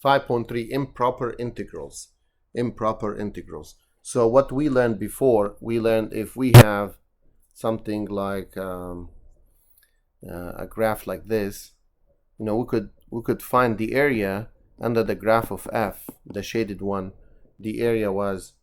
5.3 improper integrals. Improper integrals. So what we learned before, we learned if we have something like a graph like this, you know, we could find the area under the graph of f, the shaded one. The area was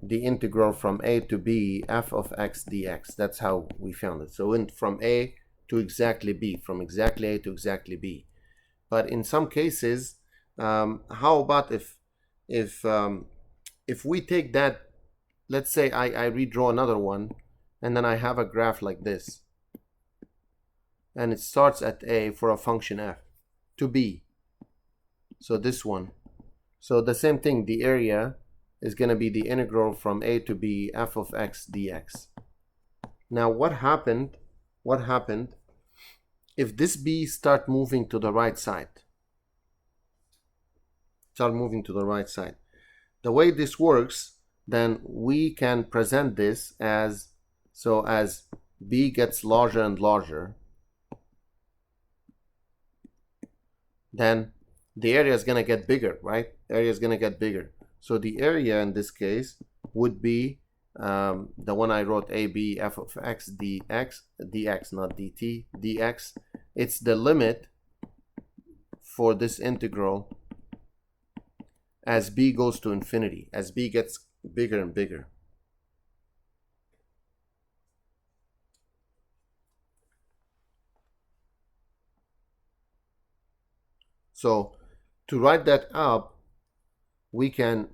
the integral from a to b f of x dx. That's how we found it. So went from a to exactly b, from exactly a to exactly b. But in some cases, how about if we take that, let's say I redraw another one, and then I have a graph like this, and it starts at a for a function f to b. So this one. So the same thing, the area is going to be the integral from a to b f of x dx. Now what happened if this b start moving to the right side? The way this works, then we can present this as, so as b gets larger and larger, then the area is going to get bigger, right? Area is going to get bigger. So the area in this case would be the one I wrote, ab f of x dx, not dt, dx. It's the limit for this integral as b goes to infinity, as b gets bigger and bigger. So to write that up, we can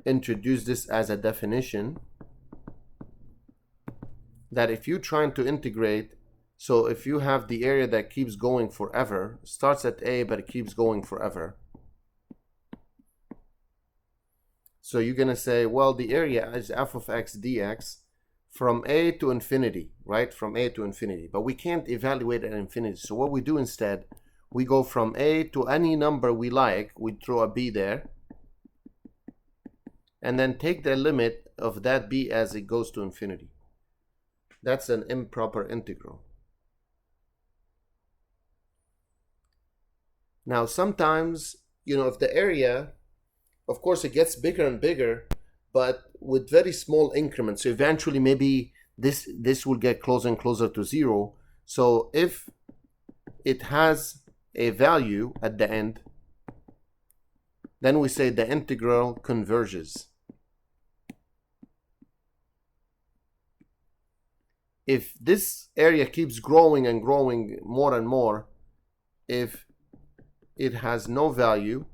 introduce this as a definition that if you're trying to integrate, so if you have the area that keeps going forever, starts at a but it keeps going forever, so you're going to say, well, the area is f of x dx from a to infinity, right? From a to infinity. But we can't evaluate at infinity. So what we do instead, we go from a to any number we like. We throw a b there. And then take the limit of that b as it goes to infinity. That's an improper integral. Now, sometimes, you know, if the area, of course, it gets bigger and bigger, but with very small increments. So eventually, maybe this will get closer and closer to 0. So if it has a value at the end, then we say the integral converges. If this area keeps growing and growing more and more, if it has no value,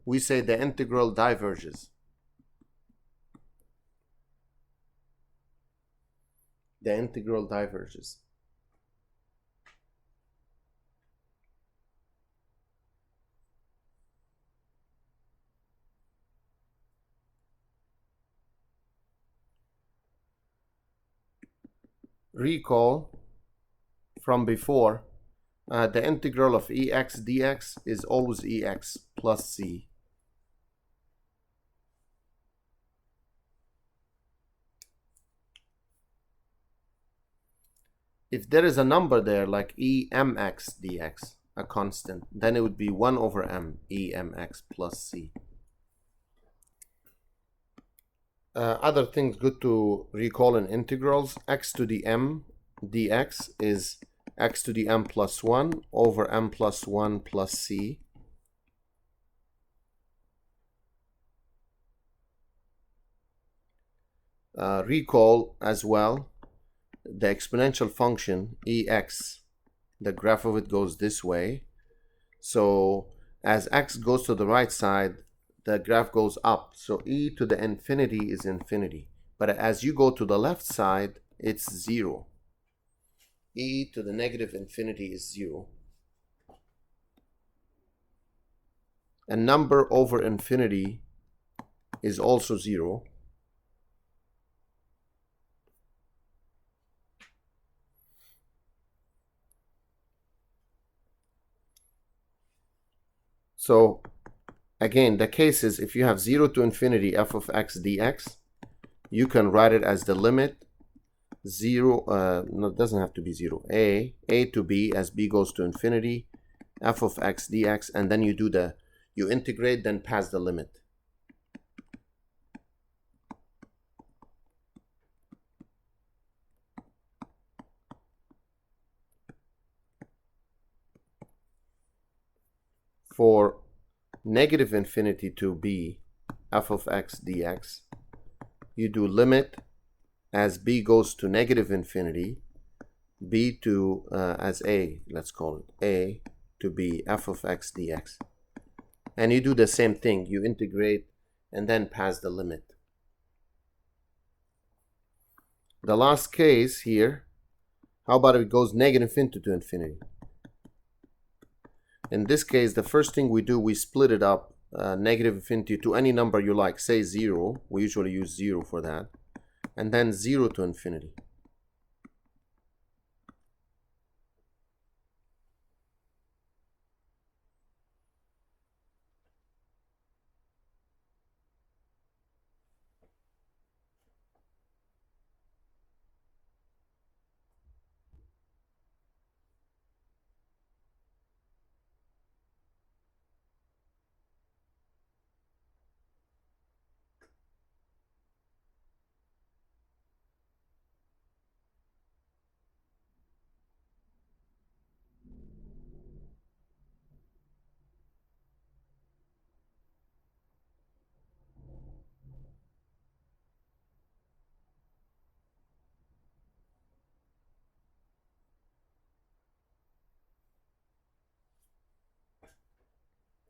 we say the integral diverges. The integral diverges. Recall from before, the integral of ex dx is always ex plus c. If there is a number there like emx dx, a constant, then it would be 1 over m, emx plus c. Other things good to recall in integrals, x to the m dx is x to the m plus 1 over m plus 1 plus c. Recall as well the exponential function ex, the graph of it goes this way. So as x goes to the right side, the graph goes up. So e to the infinity is infinity. But as you go to the left side, it's 0. E to the negative infinity is 0. A number over infinity is also 0. So again, the case is if you have 0 to infinity f of x dx, you can write it as the limit 0, no, it doesn't have to be 0, a to b as b goes to infinity, f of x dx, and then you integrate, then pass the limit. For negative infinity to b f of x dx, you do limit as b goes to negative infinity, b to as a, let's call it a to b f of x dx, and you do the same thing, you integrate and then pass the limit. The last case here, how about if it goes negative infinity to infinity? In this case, the first thing we do, we split it up, negative infinity to any number you like, say 0, we usually use 0 for that, and then 0 to infinity.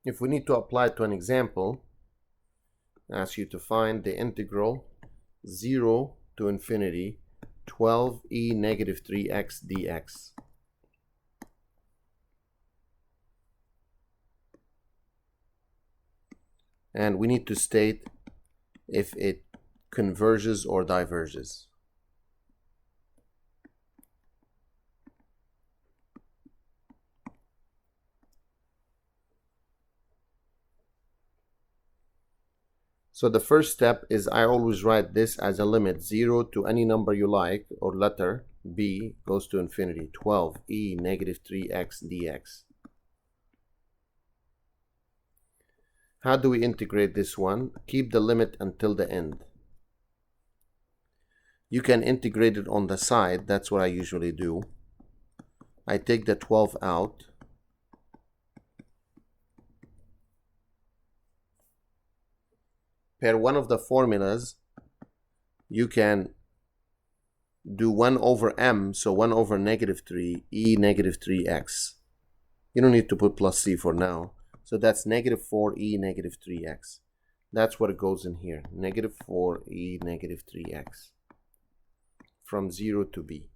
If we need to apply it to an example, I ask you to find the integral 0 to infinity 12e negative 3x dx. And we need to state if it converges or diverges. So the first step is I always write this as a limit, 0 to any number you like, or letter, b goes to infinity, 12e negative 3x dx. How do we integrate this one? Keep the limit until the end. You can integrate it on the side, that's what I usually do. I take the 12 out. Per one of the formulas, you can do 1 over m, so 1 over negative 3, e negative 3x. You don't need to put plus c for now. So that's negative 4e negative 3x. That's what goes in here, negative 4e negative 3x, from 0 to b.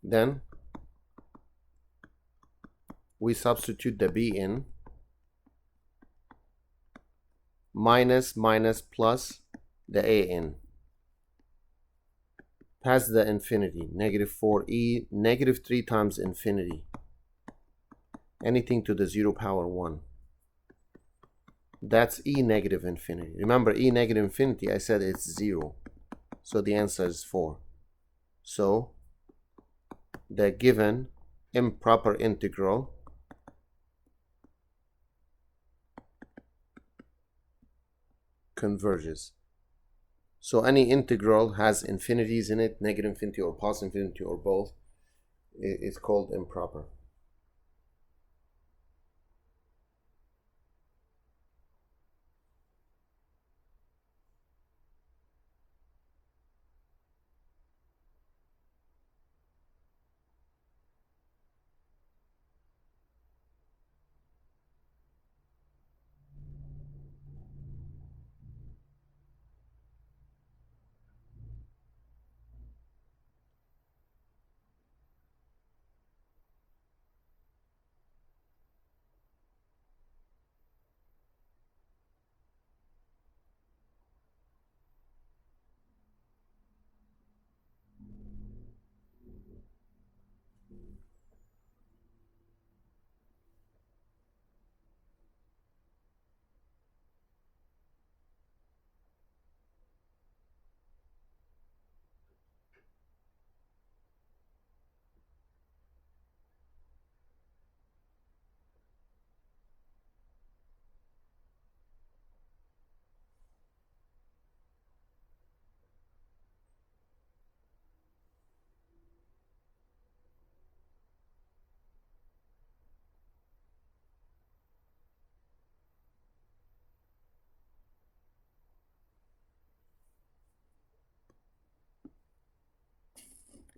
Then we substitute the b in, minus plus the a in. Pass the infinity, negative 4e, negative 3 times infinity. Anything to the 0 power 1. That's e negative infinity. Remember, e negative infinity, I said it's 0. So the answer is 4. So the given improper integral converges. So any integral has infinities in it, negative infinity or positive infinity or both, is called improper.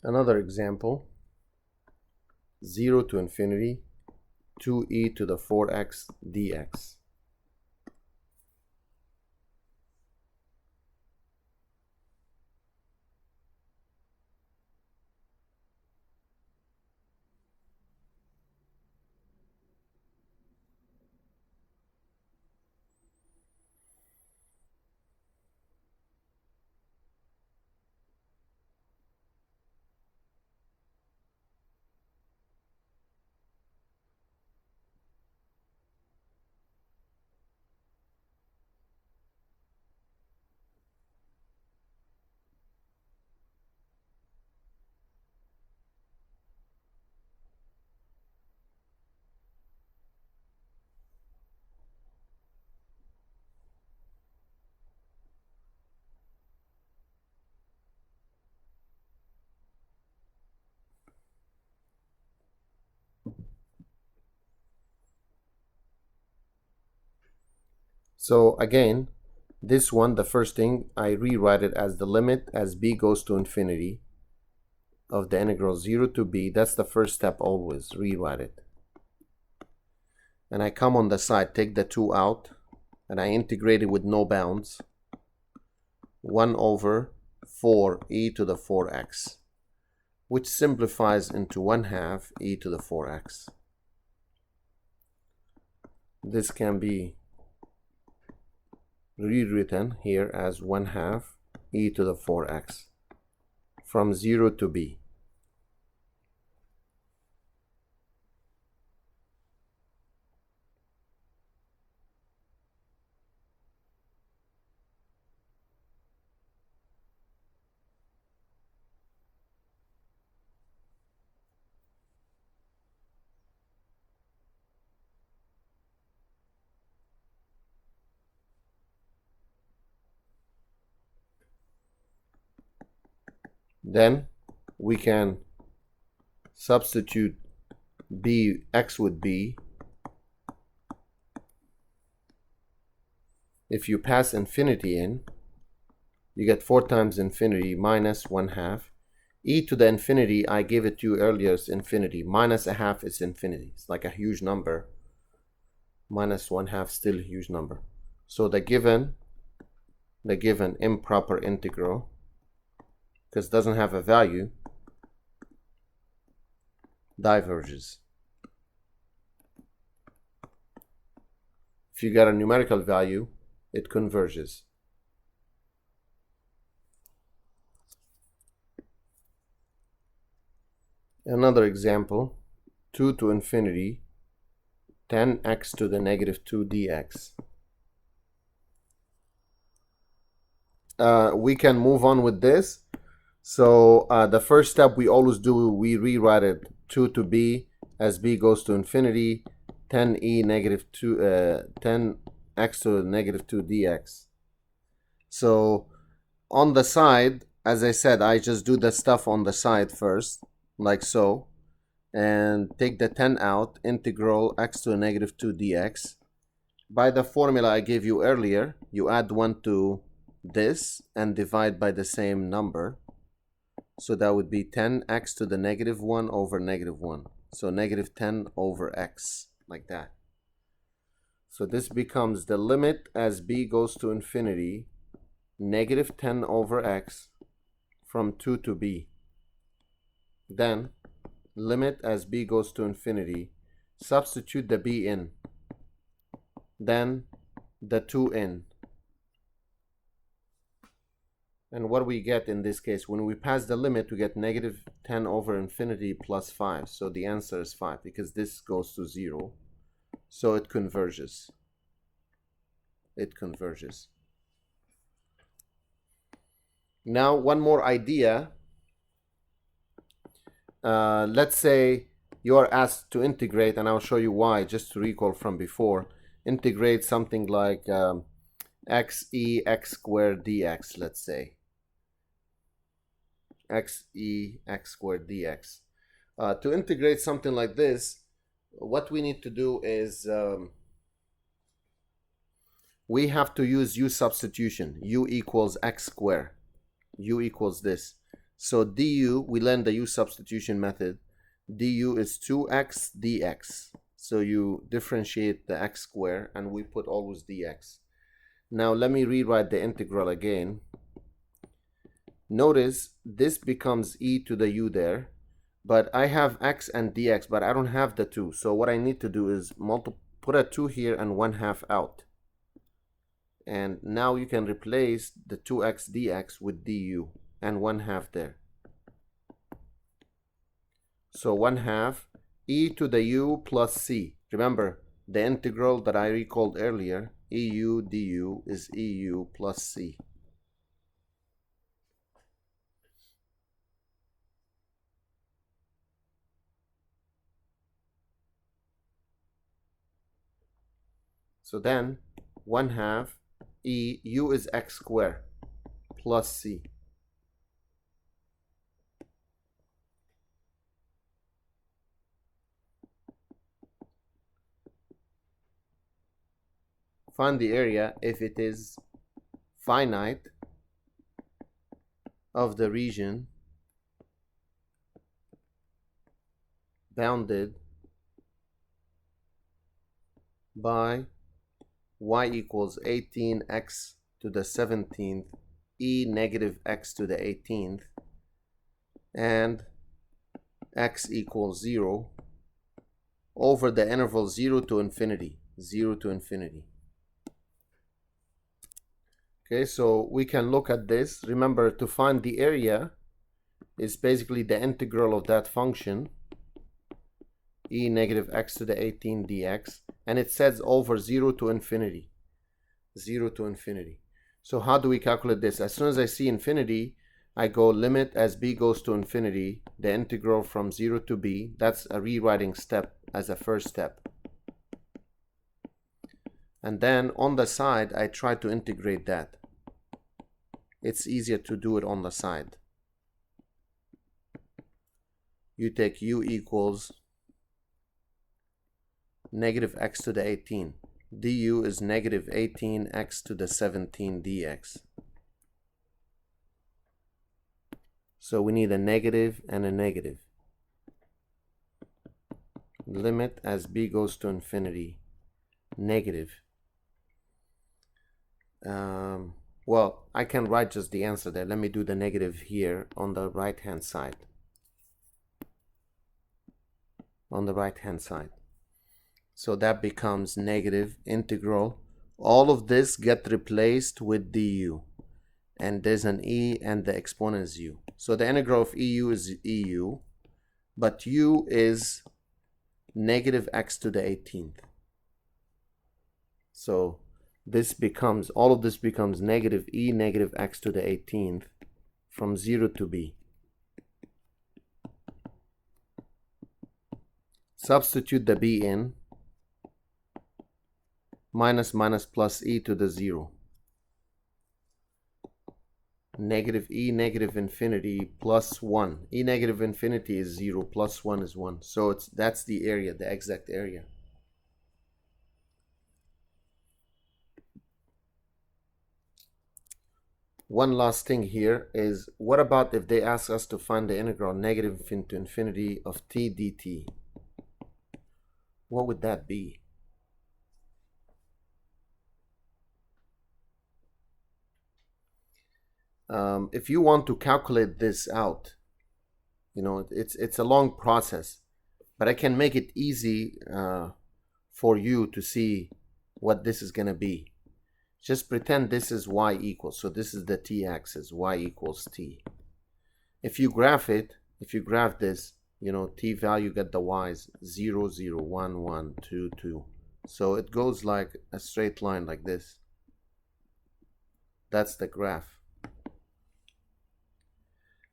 Another example, 0 to infinity, 2e to the 4x dx. So again, this one, the first thing, I rewrite it as the limit as b goes to infinity of the integral 0 to b. That's the first step always, rewrite it. And I come on the side, take the 2 out, and I integrate it with no bounds. 1 over 4e to the 4x, which simplifies into 1/2 e to the 4x. This can be rewritten here as 1/2 e to the 4x from 0 to b. Then we can substitute x with b. If you pass infinity in, you get 4 times infinity minus 1/2. E to the infinity, I gave it to you earlier, is infinity. Minus 1/2 is infinity. It's like a huge number. Minus 1/2 still a huge number. So the given improper integral, because it doesn't have a value, diverges. If you got a numerical value, it converges. Another example, 2 to infinity, 10x to the negative 2 dx. We can move on with this. So the first step we always do, we rewrite it 2 to b as b goes to infinity, 10e negative 2, 10x to the negative 2 dx. So on the side, as I said, I just do the stuff on the side first, like so, and take the 10 out, integral x to the negative 2 dx. By the formula I gave you earlier, you add 1 to this and divide by the same number. So that would be 10x to the negative 1 over negative 1. So negative 10 over x, like that. So this becomes the limit as b goes to infinity, negative 10 over x from 2 to b. Then limit as b goes to infinity, substitute the b in, then the 2 in. And what we get in this case, when we pass the limit, we get negative 10 over infinity plus 5. So the answer is 5 because this goes to 0. So it converges. It converges. Now, one more idea. Let's say you are asked to integrate, and I'll show you why, just to recall from before. Integrate something like xe x squared dx, let's say. Xe x squared dx. To integrate something like this, what we need to do is we have to use u substitution. U equals x squared. U equals this. So du, we learned the u substitution method. Du is 2x dx. So you differentiate the x square and we put always dx. Now let me rewrite the integral again. Notice this becomes e to the u there, but I have x and dx, but I don't have the 2. So what I need to do is put a 2 here and 1/2 out. And now you can replace the 2x dx with du and 1/2 there. So 1/2 e to the u plus c. Remember the integral that I recalled earlier, eu du is eu plus c. So then 1/2 e, u is x squared plus c. Find the area if it is finite of the region bounded by y equals 18x to the 17th e negative x to the 18th and x equals 0 over the interval 0 to infinity. 0 to infinity. Okay, so we can look at this. Remember, to find the area is basically the integral of that function, e negative x to the 18 dx, and it says over 0 to infinity. 0 to infinity. So how do we calculate this? As soon as I see infinity, I go limit as b goes to infinity, the integral from 0 to b. That's a rewriting step as a first step. And then on the side, I try to integrate that. It's easier to do it on the side. You take u equals negative x to the 18. du is negative 18x to the 17 dx. So we need a negative and a negative. Limit as b goes to infinity, negative. Well, I can write just the answer there. Let me do the negative here on the right hand side. On the right hand side. So that becomes negative integral. All of this get replaced with du. And there's an e and the exponent is u. So the integral of eu is eu. But u is negative x to the 18th. So this becomes, all of this becomes negative e negative x to the 18th from 0 to b. Substitute the b in. Minus minus plus e to the 0. Negative e negative infinity plus 1. E negative infinity is 0 plus 1 is 1. So that's the area, the exact area. One last thing here is, what about if they ask us to find the integral negative to infinity of t dt? What would that be? If you want to calculate this out, you know, it's a long process, but I can make it easy for you to see what this is going to be. Just pretend this is y equals, so this is the t-axis, y equals t. If you graph it, if you graph this, you know, t value get the y's 0, 0, 1, 1, 2, 2. So it goes like a straight line like this. That's the graph.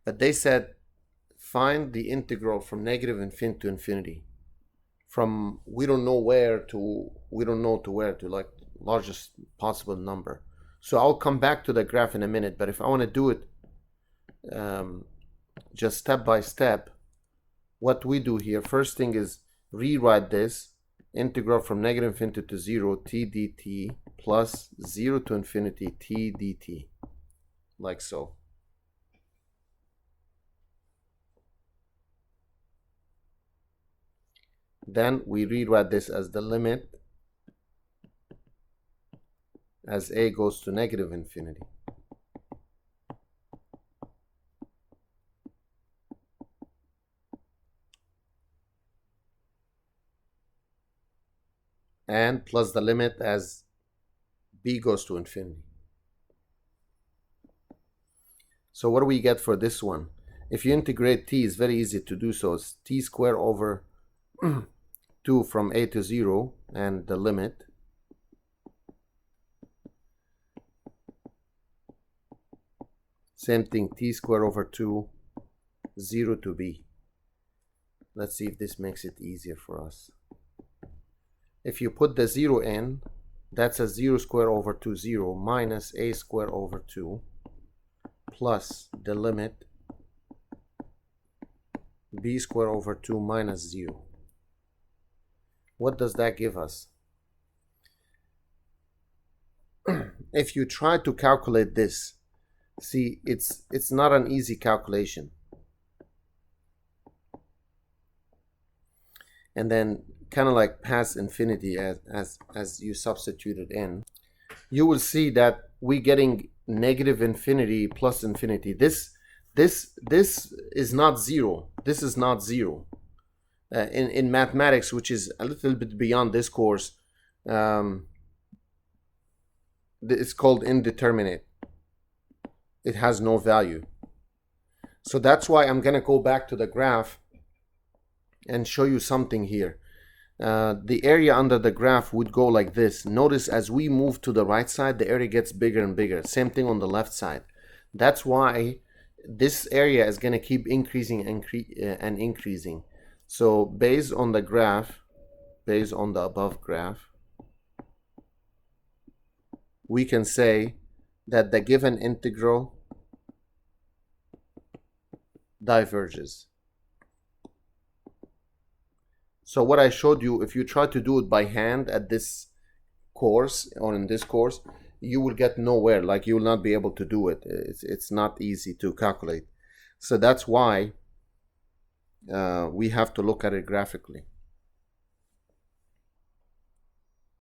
But they said find the integral from negative infinity to infinity. From we don't know where to where to, like largest possible number. So I'll come back to the graph in a minute, but if I want to do it just step by step, what we do here, first thing is rewrite this integral from negative infinity to 0 t dt plus 0 to infinity t dt, like so. then we rewrite this as the limit as a goes to negative infinity. And plus the limit as b goes to infinity. So what do we get for this one? If you integrate t, it's very easy to do so. It's t squared over 2 from a to 0 and the limit. Same thing, t squared over 2, 0 to b. Let's see if this makes it easier for us. If you put the 0 in, that's a 0 squared over 2, 0, minus a squared over 2, plus the limit b squared over 2 minus 0. What does that give us? If you try to calculate this, see, it's not an easy calculation. And then kind of like past infinity as you substitute it in, you will see that we're getting negative infinity plus infinity. This is not zero. This is not zero. In mathematics, which is a little bit beyond this course, it's called indeterminate. It has no value. So that's why I'm going to go back to the graph and show you something here. The area under the graph would go like this. Notice as we move to the right side, the area gets bigger and bigger. Same thing on the left side. That's why this area is going to keep increasing and increasing. So based on the graph, based on the above graph, we can say that the given integral diverges. So what I showed you, if you try to do it by hand at this course or in this course, you will get nowhere. Like, you will not be able to do it. It's not easy to calculate. So that's why we have to look at it graphically.